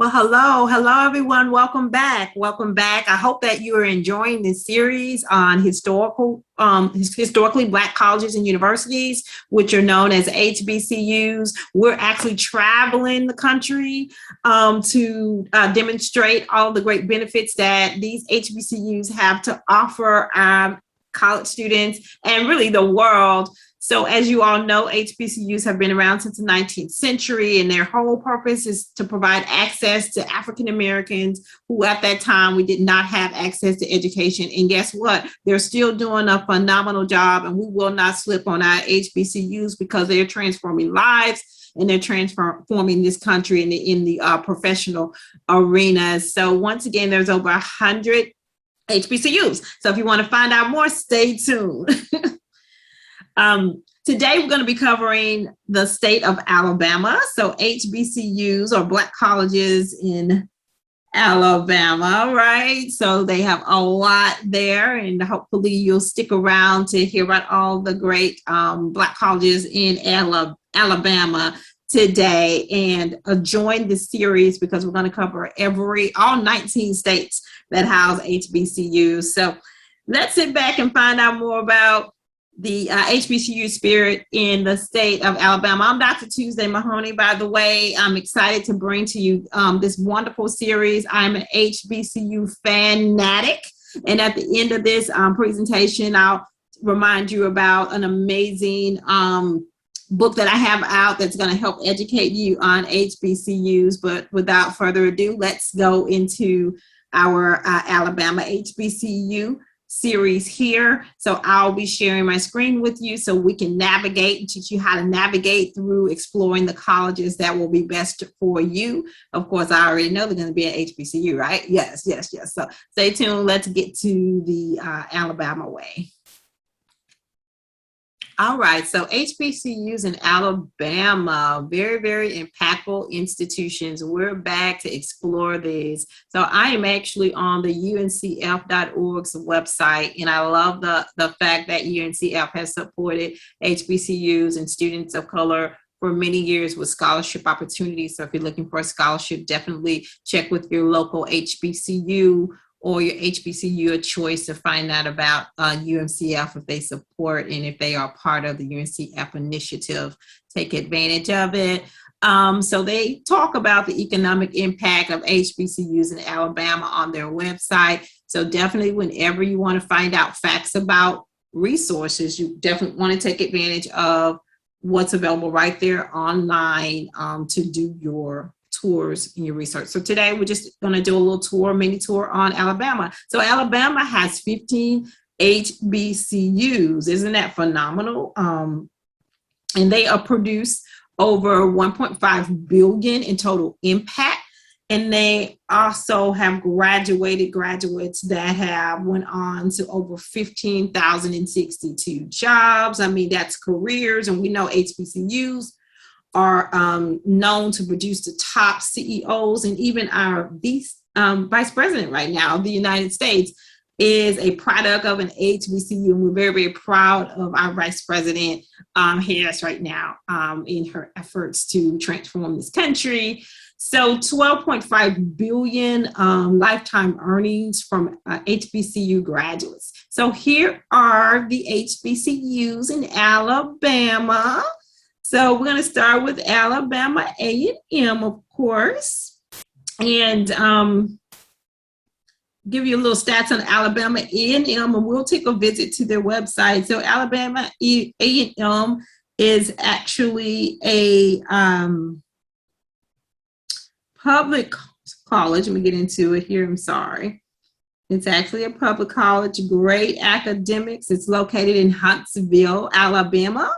Well, hello, everyone. Welcome back. Welcome back. I hope that you are enjoying this series on historically Black colleges and universities, which are known as HBCUs. We're actually traveling the country to demonstrate all the great benefits that these HBCUs have to offer college students and really the world. So as you all know, HBCUs have been around since the 19th century, and their whole purpose is to provide access to African Americans who at that time we did not have access to education. And guess what? They're still doing a phenomenal job, and we will not slip on our HBCUs because they're transforming lives and they're transforming this country in the professional arenas. So once again, there's over 100 HBCUs. So if you want to find out more, stay tuned. Today, we're going to be covering the state of Alabama. So HBCUs or Black colleges in Alabama, right? So they have a lot there, and hopefully you'll stick around to hear about all the great Black colleges in Alabama today, and join this series because we're going to cover all 19 states that house HBCUs. So let's sit back and find out more about the HBCU spirit in the state of Alabama. I'm Dr. Tuesday Mahoney, by the way. I'm excited to bring to you this wonderful series. I'm an HBCU Fan-Addict. And at the end of this presentation, I'll remind you about an amazing book that I have out that's going to help educate you on HBCUs. But without further ado, let's go into our Alabama HBCU series here. So I'll be sharing my screen with you so we can navigate and teach you how to navigate through exploring the colleges that will be best for you. Of course, I already know they're going to be at HBCU, right? Yes. So stay tuned. Let's get to the Alabama way. All right, so HBCUs in Alabama, very, very impactful institutions. We're back to explore these. So I am actually on the uncf.org's website, and I love the fact that UNCF has supported HBCUs and students of color for many years with scholarship opportunities. So if you're looking for a scholarship, definitely check with your local HBCU or your HBCU of choice to find out about UNCF if they support and if they are part of the UNCF initiative. Take advantage of it. So they talk about the economic impact of HBCUs in Alabama on their website. So definitely whenever you want to find out facts about resources, you definitely want to take advantage of what's available right there online to do your tours in your research. So today we're just going to do a little mini tour on Alabama. So Alabama has 15 HBCUs. Isn't that phenomenal? And they produce over 1.5 billion in total impact. And they also have graduates that have went on to over 15,062 jobs. I mean, that's careers. And we know HBCUs are known to produce the top CEOs, and even our vice president right now of the United States is a product of an HBCU. And we're very, very proud of our vice president Harris right now in her efforts to transform this country. So 12.5 billion lifetime earnings from HBCU graduates. So here are the HBCUs in Alabama. So we're going to start with Alabama A&M, of course, and give you a little stats on Alabama A&M, and we'll take a visit to their website. So Alabama A&M is actually a public college. Let me get into it here. I'm sorry. It's actually a public college, great academics. It's located in Huntsville, Alabama.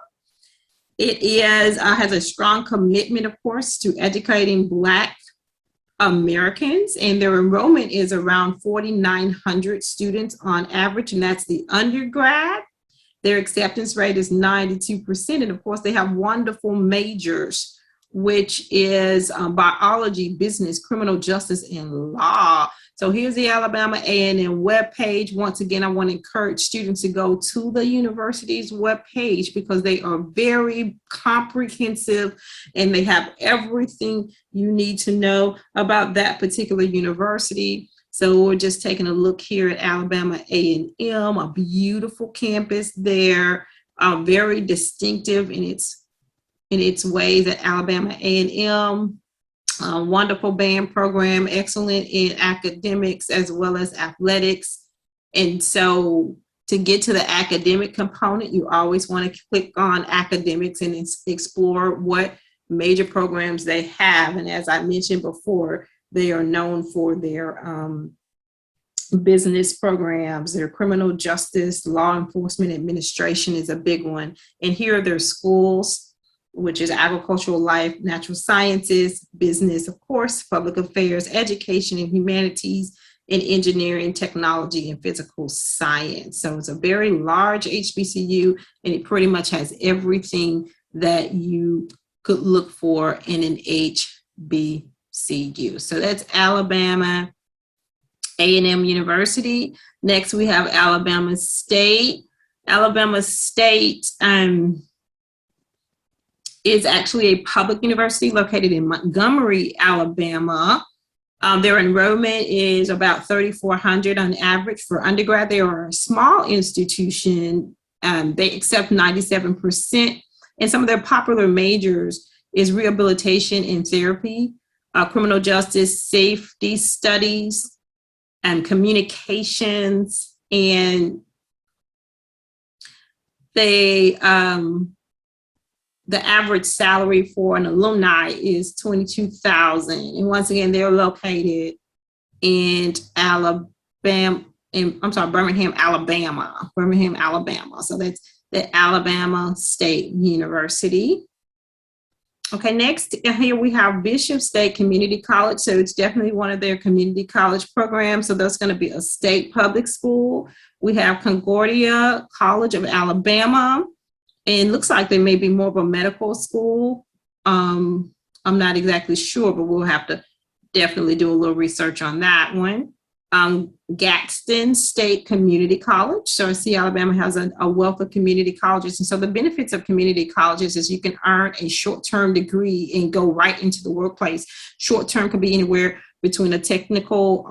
It has a strong commitment, of course, to educating Black Americans, and their enrollment is around 4,900 students on average, and that's the undergrad. Their acceptance rate is 92%, and of course, they have wonderful majors, which is biology, business, criminal justice, and law. So here's the Alabama A&M webpage. Once again, I want to encourage students to go to the university's webpage because they are very comprehensive and they have everything you need to know about that particular university. So we're just taking a look here at Alabama A&M, a beautiful campus there, very distinctive in its ways at Alabama A&M. Wonderful band program, excellent in academics as well as athletics. And so to get to the academic component, you always want to click on academics and explore what major programs they have. And as I mentioned before, they are known for their business programs, their criminal justice, law enforcement administration is a big one. And here are their schools, which is agricultural life, natural sciences, business, of course, public affairs, education and humanities, and engineering, technology, and physical science. So it's a very large HBCU, and it pretty much has everything that you could look for in an HBCU. So that's Alabama A&M University. Next, we have Alabama State. Alabama State is actually a public university located in Montgomery, Alabama. Their enrollment is about 3,400 on average for undergrad. They are a small institution. They accept 97%. And some of their popular majors is rehabilitation and therapy, criminal justice, safety studies, and communications. And they, the average salary for an alumni is $22,000. And once again, they're located in Birmingham, Alabama. So that's the Alabama State University. Okay, next here we have Bishop State Community College. So it's definitely one of their community college programs. So that's going to be a state public school. We have Concordia College of Alabama. And it looks like they may be more of a medical school. I'm not exactly sure, but we'll have to definitely do a little research on that one. Gaston State Community College. So I see Alabama has a wealth of community colleges. And so the benefits of community colleges is you can earn a short-term degree and go right into the workplace. Short-term could be anywhere between a technical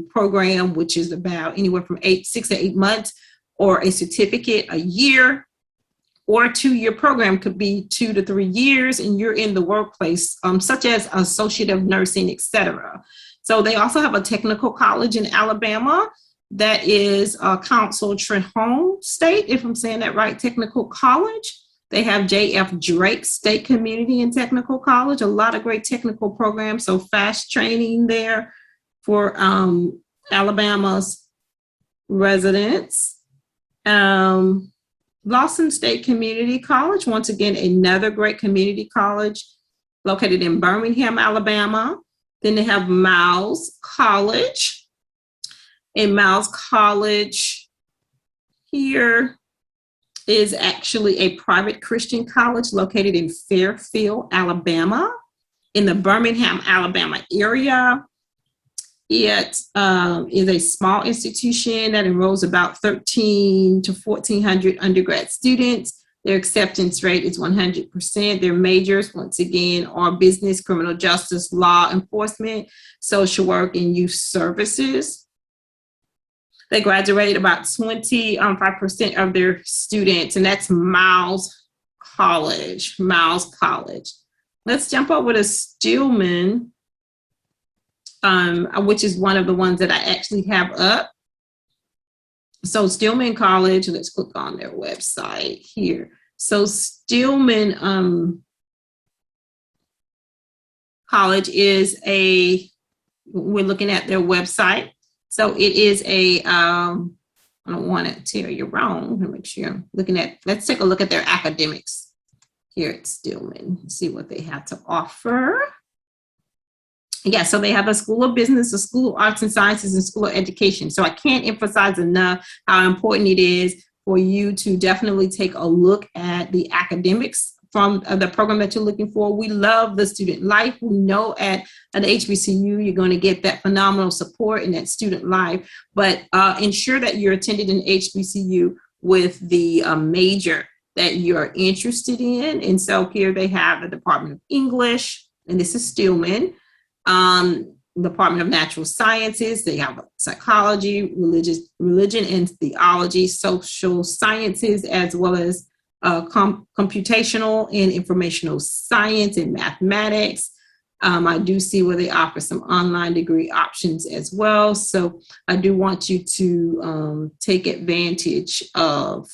program, which is about anywhere from 6 to 8 months, or a certificate, a year, or a 2-year program could be 2 to 3 years, and you're in the workplace, such as associate of nursing, etc. So they also have a technical college in Alabama that is Council Trehome State, if I'm saying that right, technical college. They have J.F. Drake State Community and Technical College, a lot of great technical programs, so fast training there for Alabama's residents. Lawson State Community College, once again, another great community college located in Birmingham, Alabama. Then they have Miles College. And Miles College here is actually a private Christian college located in Fairfield, Alabama, in the Birmingham, Alabama area. It is a small institution that enrolls about 1,300 to 1,400 undergrad students. Their acceptance rate is 100%. Their majors, once again, are business, criminal justice, law enforcement, social work, and youth services. They graduate about 25% of their students, and that's Miles College. Miles College. Let's jump over to Stillman, which is one of the ones that I actually have up. So Stillman College, let's click on their website here. So Stillman College is we're looking at their website. So it is I don't want to tell you wrong. Let me make sure I'm looking at, let's take a look at their academics here at Stillman, see what they have to offer. Yeah, so they have a School of Business, a School of Arts and Sciences, and School of Education. So I can't emphasize enough how important it is for you to definitely take a look at the academics from the program that you're looking for. We love the student life. We know at an HBCU, you're going to get that phenomenal support in that student life, but ensure that you're attending an HBCU with the major that you're interested in. And so here they have the Department of English, and this is Stillman, Department of Natural Sciences. They have psychology, religion and theology, social sciences, as well as computational and informational science and mathematics. I do see where they offer some online degree options as well. So I do want you to take advantage of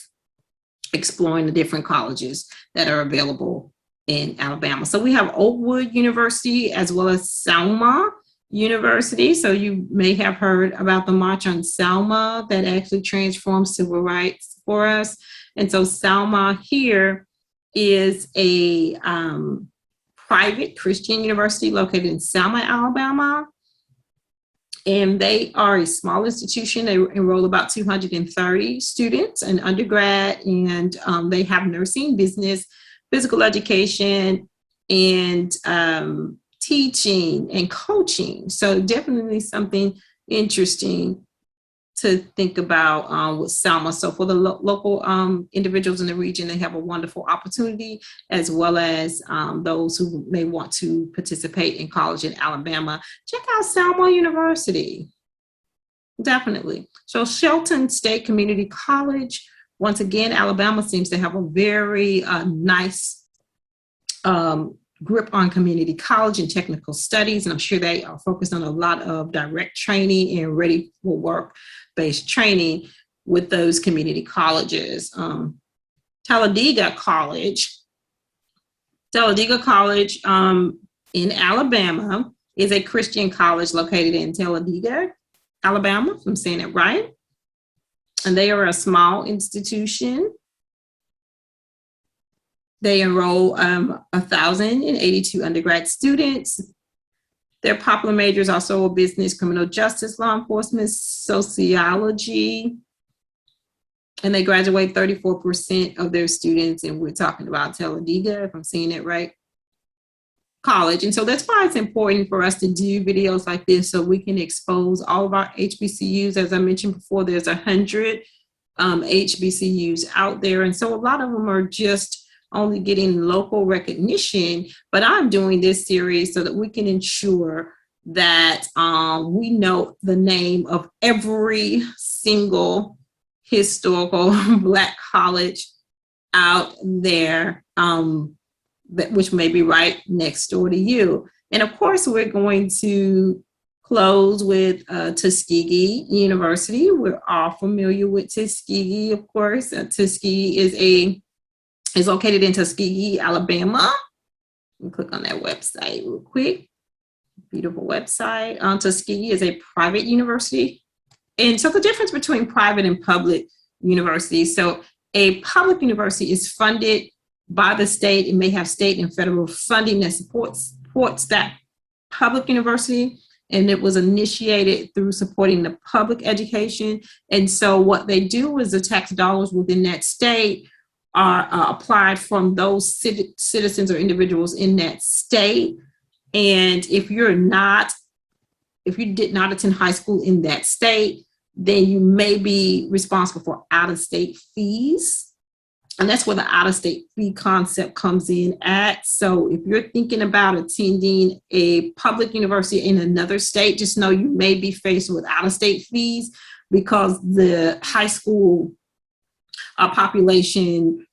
exploring the different colleges that are available in Alabama. So we have Oakwood University as well as Selma University. So you may have heard about the March on Selma that actually transformed civil rights for us. And so Selma here is a private Christian university located in Selma, Alabama. And they are a small institution. They enroll about 230 students in undergrad, and they have nursing, business, physical education, and teaching and coaching. So definitely something interesting to think about with Selma. So for the local individuals in the region, they have a wonderful opportunity, as well as those who may want to participate in college in Alabama. Check out Selma University, definitely. So Shelton State Community College, once again, Alabama seems to have a very nice grip on community college and technical studies, and I'm sure they are focused on a lot of direct training and ready for work-based training with those community colleges. Talladega College in Alabama is a Christian college located in Talladega, Alabama, if I'm saying it right. And they are a small institution. They enroll 1,082 undergrad students. Their popular majors also are business, criminal justice, law enforcement, sociology, and they graduate 34% of their students, and we're talking about Talladega, if I'm saying it right, college. And so that's why it's important for us to do videos like this so we can expose all of our HBCUs. As I mentioned before, there's 100 HBCUs out there, and so a lot of them are just only getting local recognition, but I'm doing this series so that we can ensure that we know the name of every single historical Black college out there, which may be right next door to you. And of course, we're going to close with Tuskegee University. We're all familiar with Tuskegee, of course. Tuskegee is located in Tuskegee, Alabama. We'll click on that website real quick. Beautiful website. Tuskegee is a private university. And so the difference between private and public universities. So a public university is funded by the state. It may have state and federal funding that supports that public university. And it was initiated through supporting the public education. And so what they do is the tax dollars within that state are applied from those citizens or individuals in that state. And if you did not attend high school in that state, then you may be responsible for out-of-state fees. And that's where the out-of-state fee concept comes in at. So if you're thinking about attending a public university in another state, just know you may be faced with out-of-state fees because the high school population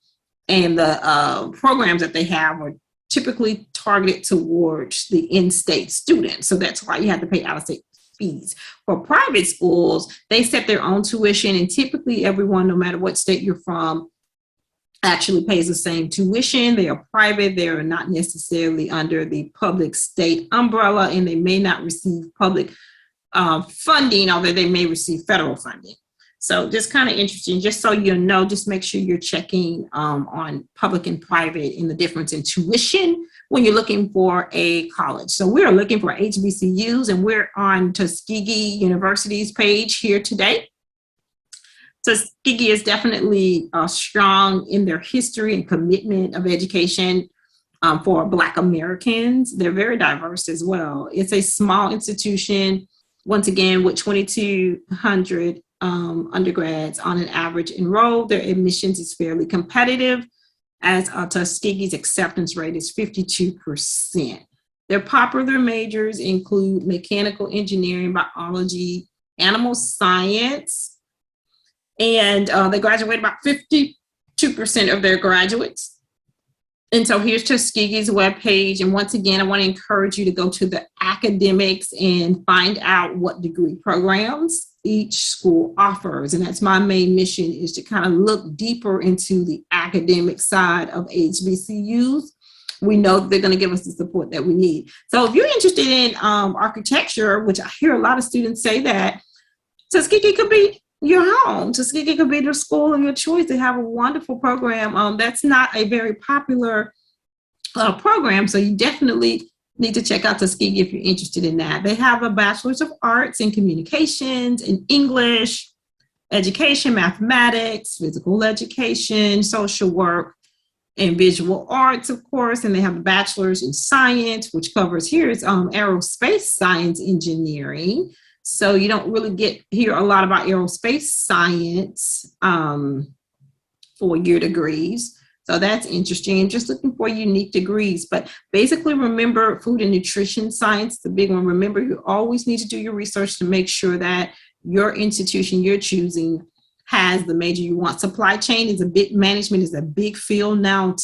and the programs that they have are typically targeted towards the in-state students. So that's why you have to pay out-of-state fees. For private schools, they set their own tuition, and typically everyone, no matter what state you're from, actually pays the same tuition. They are private. They are not necessarily under the public state umbrella, and they may not receive public funding, although they may receive federal funding. So just kind of interesting, just so you know, just make sure you're checking on public and private and the difference in tuition when you're looking for a college. So we're looking for HBCUs, and we're on Tuskegee University's page here today. Tuskegee is definitely strong in their history and commitment of education for Black Americans. They're very diverse as well. It's a small institution, once again, with 2,200 undergrads on an average enrolled. Their admissions is fairly competitive, as Tuskegee's acceptance rate is 52%. Their popular majors include mechanical engineering, biology, animal science, and they graduate about 52% of their graduates. And so here's Tuskegee's webpage. And once again, I want to encourage you to go to the academics and find out what degree programs each school offers. And that's my main mission, is to kind of look deeper into the academic side of HBCUs. We know they're going to give us the support that we need. So if you're interested in architecture, which I hear a lot of students say that, Tuskegee could be your home. Tuskegee could be the school of your choice. They have a wonderful program. That's not a very popular program, so you definitely need to check out Tuskegee if you're interested in that. They have a Bachelor's of Arts in Communications, in English, Education, Mathematics, Physical Education, Social Work, and Visual Arts, of course. And they have a Bachelor's in Science, which covers here is Aerospace Science Engineering. So you don't really hear a lot about aerospace science 4-year degrees. So that's interesting. Just looking for unique degrees. But basically, remember, food and nutrition science, the big one. Remember, you always need to do your research to make sure that your institution you're choosing has the major you want. Supply chain is management is a big field now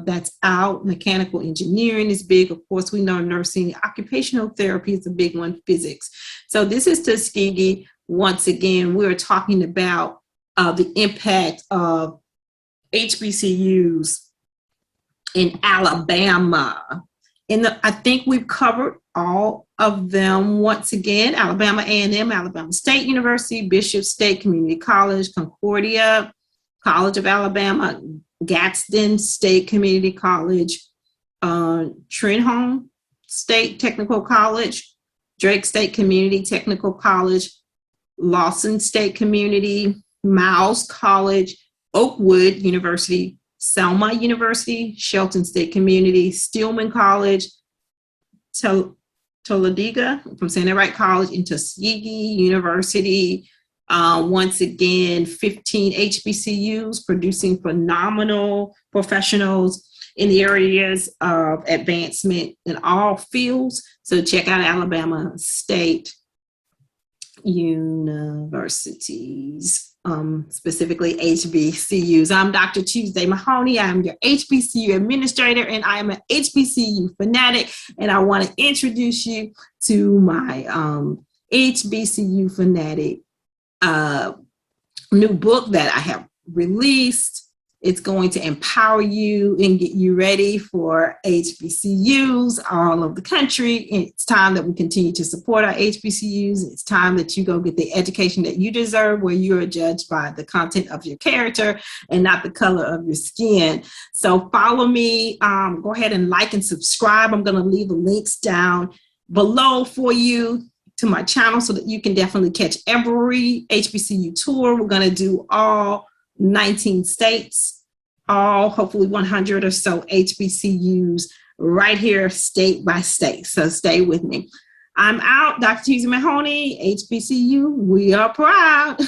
that's out. Mechanical engineering is big. Of course, we know nursing. Occupational therapy is a big one, physics. So this is Tuskegee. Once again, we're talking about the impact of HBCUs in Alabama. I think we've covered all of them. Once again, Alabama A&M, Alabama State University, Bishop State Community College, Concordia, College of Alabama, Gaston State Community College, Trenholm State Technical College, Drake State Community Technical College, Lawson State Community, Miles College, Oakwood University, Selma University, Shelton State Community, Stillman College, Talladega, if I'm saying that right, College, and Tuskegee University. Once again, 15 HBCUs producing phenomenal professionals in the areas of advancement in all fields. So check out Alabama State Universities. Specifically HBCUs. I'm Dr. Tuesday Mahoney. I'm your HBCU Administrator, and I am an HBCU fanatic. And I want to introduce you to my HBCU Fanatic new book that I have released. It's going to empower you and get you ready for HBCUs all over the country. And it's time that we continue to support our HBCUs. It's time that you go get the education that you deserve, where you are judged by the content of your character and not the color of your skin. So follow me. Go ahead and like and subscribe. I'm going to leave the links down below for you to my channel so that you can definitely catch every HBCU tour. We're going to do all 19 states, all hopefully 100 or so HBCUs right here, state by state. So stay with me. I'm out. Dr. Tuesday Mahoney, HBCU, we are proud.